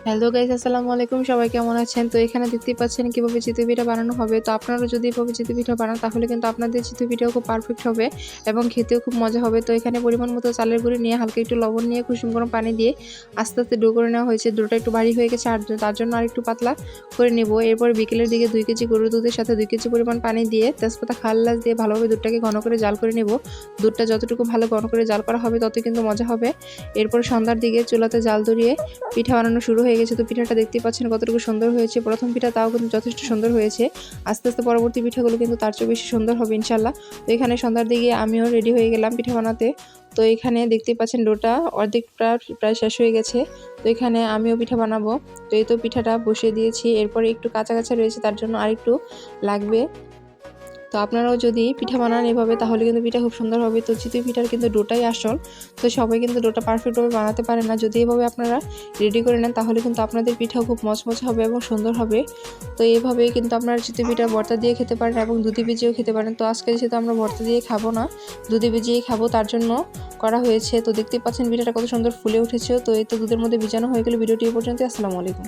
Hello guys, আসসালামু আলাইকুম। সবাই কেমন আছেন? তো এখানে দেখতেই পাচ্ছেন কিভাবে চিতই পিঠা বানানো হবে। তো আপনারাও যদি এভাবে চিতই পিঠা বানান তাহলে কিন্তু আপনাদের চিতই পিঠাও খুব পারফেক্ট হবে এবং খেতেও খুব মজা হবে। তো এখানে পরিমাণ মতো চালের গুঁড়ি নিয়ে হালকা একটু লবণ নিয়ে কুসুম গরম পানি দিয়ে আস্তে আস্তে ডো করে নেওয়া হয়েছে। ডোটা একটু ভারী হয়ে গেছে আর তার জন্য আরেকটু পাতলা করে নেব। এরপর বিকেলের দিকে 2 কেজি গরুর দুধের সাথে 2 কেজি পরিমাণ পানি দিয়ে তেজপাতা খাল্লাস দিয়ে ভালোভাবে দুধটাকে ঘন করে জাল করে নেব। দুধটা যতটুকু ভালো ঘন করে জাল করা হবে ততই কিন্তু মজা হবে। এরপর সন্ধ্যার দিকে চুলাতে জাল ধরিয়ে পিঠা বানানো শুরু হয়ে গেছে। তো পিঠাটা দেখতেই পাচ্ছেন কতটুকু সুন্দর হয়েছে। প্রথম পিঠা তাও কিন্তু যথেষ্ট সুন্দর হয়েছে। আস্তে আস্তে পরবর্তী পিঠাগুলো কিন্তু তার চেয়ে বেশি সুন্দর হবে ইনশাল্লাহ। তো এখানে সন্ধ্যার দিকে আমিও রেডি হয়ে গেলাম পিঠা বানাতে। তো এখানে দেখতেই পাচ্ছেন ডোটা অর্ধেক প্রায় শেষ হয়ে গেছে। তো এখানে আমিও পিঠা বানাবো। তো এই তো পিঠাটা বসিয়ে দিয়েছি। এরপরে একটু কাঁচা কাঁচা রয়েছে, তার জন্য আরেকটু লাগবে। তো আপনারাও যদি পিঠা বানান এভাবে তাহলে কিন্তু পিঠা খুব সুন্দর হবে। তো চিতই পিঠার কিন্তু ডোটাই আসল। তো সবাই কিন্তু ডোটা পারফেক্টভাবে বানাতে পারে না। যদি এভাবে আপনারা রেডি করে নেন তাহলে কিন্তু আপনাদের পিঠাও খুব মচমচে হবে এবং সুন্দর হবে। তো এইভাবেই কিন্তু আপনারা চিতই পিঠা ভর্তা দিয়ে খেতে পারেন এবং দুধে ভিজিয়েও খেতে পারেন। তো আজকে যেহেতু আমরা ভর্তা দিয়ে খাবো না, দুধে ভিজিয়েই খাবো, তার জন্য করা হয়েছে। তো দেখতেই পাচ্ছেন পিঠাটা কত সুন্দর ফুলে উঠেছে। তো এই তো দুধের মধ্যে ভিজানো হয়ে গেলে ভিডিওটি এই পর্যন্ত। আসসালামু আলাইকুম।